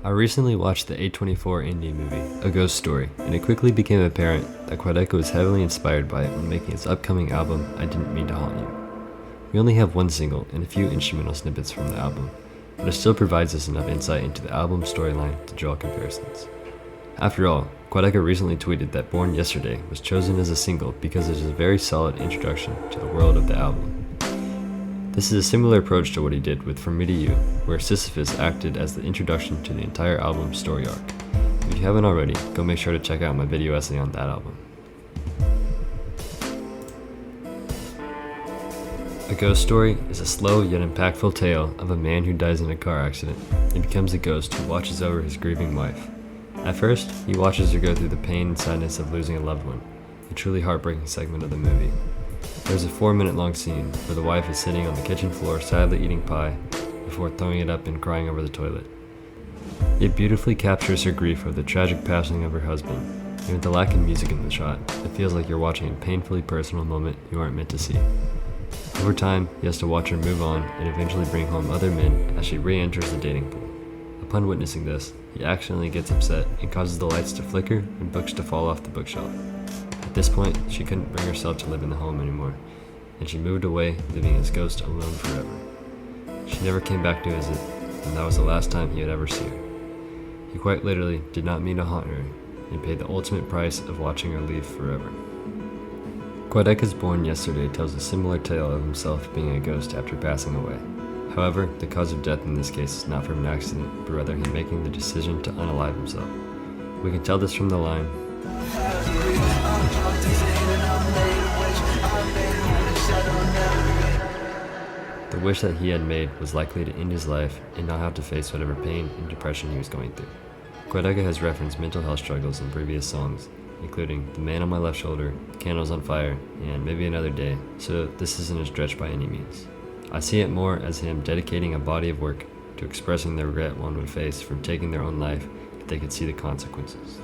I recently watched the A24 indie movie, A Ghost Story, and it quickly became apparent that Quadeca was heavily inspired by it when making his upcoming album, I Didn't Mean to Haunt You. We only have one single and a few instrumental snippets from the album, but it still provides us enough insight into the album's storyline to draw comparisons. After all, Quadeca recently tweeted that Born Yesterday was chosen as a single because it is a very solid introduction to the world of the album. This is a similar approach to what he did with From Me to You, where Sisyphus acted as the introduction to the entire album's story arc. If you haven't already, go make sure to check out my video essay on that album. A Ghost Story is a slow yet impactful tale of a man who dies in a car accident and becomes a ghost who watches over his grieving wife. At first, he watches her go through the pain and sadness of losing a loved one, a truly heartbreaking segment of the movie. There's a 4-minute long scene where the wife is sitting on the kitchen floor sadly eating pie before throwing it up and crying over the toilet. It beautifully captures her grief of the tragic passing of her husband, and with the lack of music in the shot, it feels like you're watching a painfully personal moment you aren't meant to see. Over time, he has to watch her move on and eventually bring home other men as she re-enters the dating pool. Upon witnessing this, he accidentally gets upset and causes the lights to flicker and books to fall off the bookshelf. At this point, she couldn't bring herself to live in the home anymore, and she moved away, leaving his ghost alone forever. She never came back to visit, and that was the last time he would ever see her. He quite literally did not mean to haunt her, and paid the ultimate price of watching her leave forever. Quadeca's Born Yesterday tells a similar tale of himself being a ghost after passing away. However, the cause of death in this case is not from an accident, but rather him making the decision to unalive himself. We can tell this from the line, the wish that he had made was likely to end his life and not have to face whatever pain and depression he was going through. Quadeca has referenced mental health struggles in previous songs, including The Man on My Left Shoulder, Candles on Fire, and Maybe Another Day, so this isn't a stretch by any means. I see it more as him dedicating a body of work to expressing the regret one would face from taking their own life if they could see the consequences.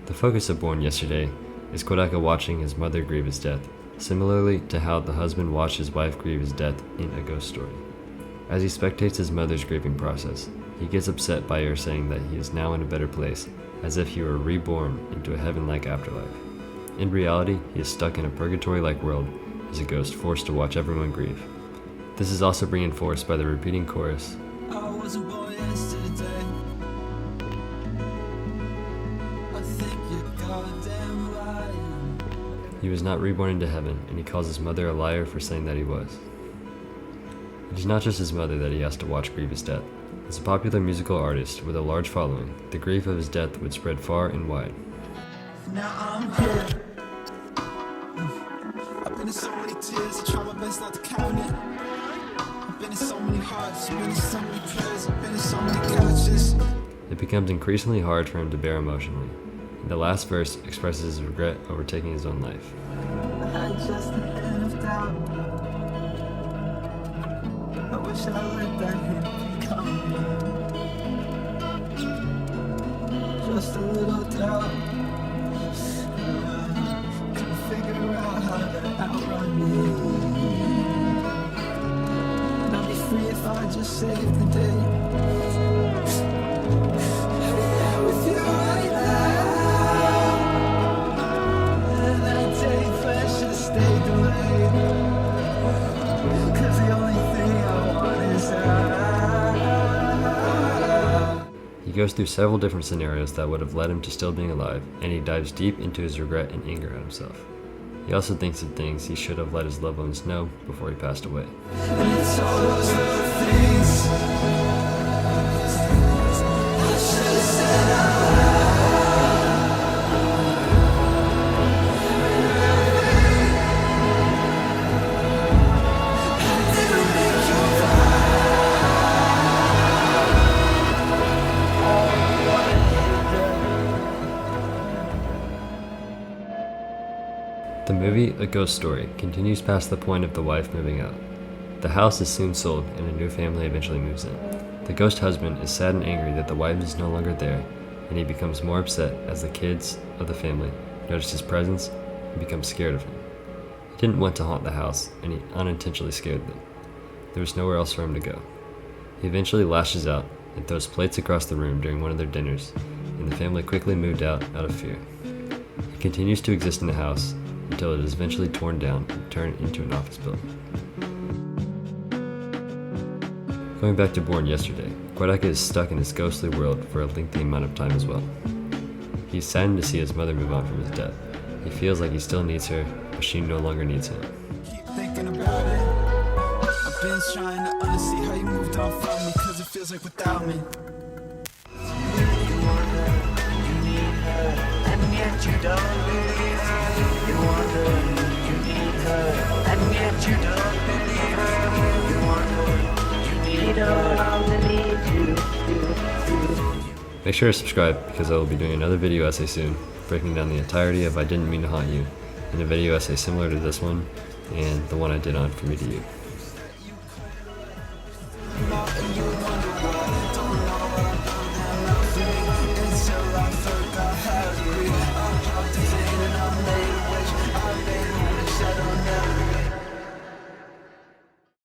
The focus of Born Yesterday is Quadeca watching his mother grieve his death, similarly to how the husband watched his wife grieve his death in A Ghost Story. As he spectates his mother's grieving process, he gets upset by her saying that he is now in a better place, as if he were reborn into a heaven-like afterlife. In reality, he is stuck in a purgatory-like world as a ghost forced to watch everyone grieve. This is also reinforced by the repeating chorus, I wasn't born yesterday. I think you're goddamn lying. He was not reborn into heaven, and he calls his mother a liar for saying that he was. It is not just his mother that he has to watch grieve his death. As a popular musical artist with a large following, the grief of his death would spread far and wide. Now I'm here. I've been in so many tears, I try my best not to count it. I've been in so many hearts, I've been in so many prayers, I've been in so many couches. It becomes increasingly hard for him to bear emotionally, and the last verse expresses his regret over taking his own life. I had just a hint of doubt. I wish I let that hint become me. Just a little doubt. Couldn't figure out how to outrun me. And I'd be free if I just saved the day. Yeah, with you right now. And that day plan should've stayed delayed. Cause the only thing I want is He goes through several different scenarios that would have led him to still being alive, and he dives deep into his regret and anger at himself. He also thinks of things he should have let his loved ones know before he passed away. And it's all those little things I should have said out loud. The movie, A Ghost Story, continues past the point of the wife moving out. The house is soon sold and a new family eventually moves in. The ghost husband is sad and angry that the wife is no longer there, and he becomes more upset as the kids of the family notice his presence and become scared of him. He didn't want to haunt the house, and he unintentionally scared them. There was nowhere else for him to go. He eventually lashes out, and throws plates across the room during one of their dinners, and the family quickly moved out of fear. He continues to exist in the house until it is eventually torn down and turned into an office building. Going back to Born Yesterday, Quadeca is stuck in this ghostly world for a lengthy amount of time as well. He's saddened to see his mother move on from his death. He feels like he still needs her, but she no longer needs him. Keep thinking about it. I've been trying to understand how you moved on from me, cause it feels like without me. You want her, you need her, and yet you don't believe her. You want her, you need her, and yet you don't believe her. You want her, you need her, longer need you. Make sure to subscribe because I will be doing another video essay soon, breaking down the entirety of I Didn't Mean to Haunt You, and a video essay similar to this one and the one I did on From Me to You.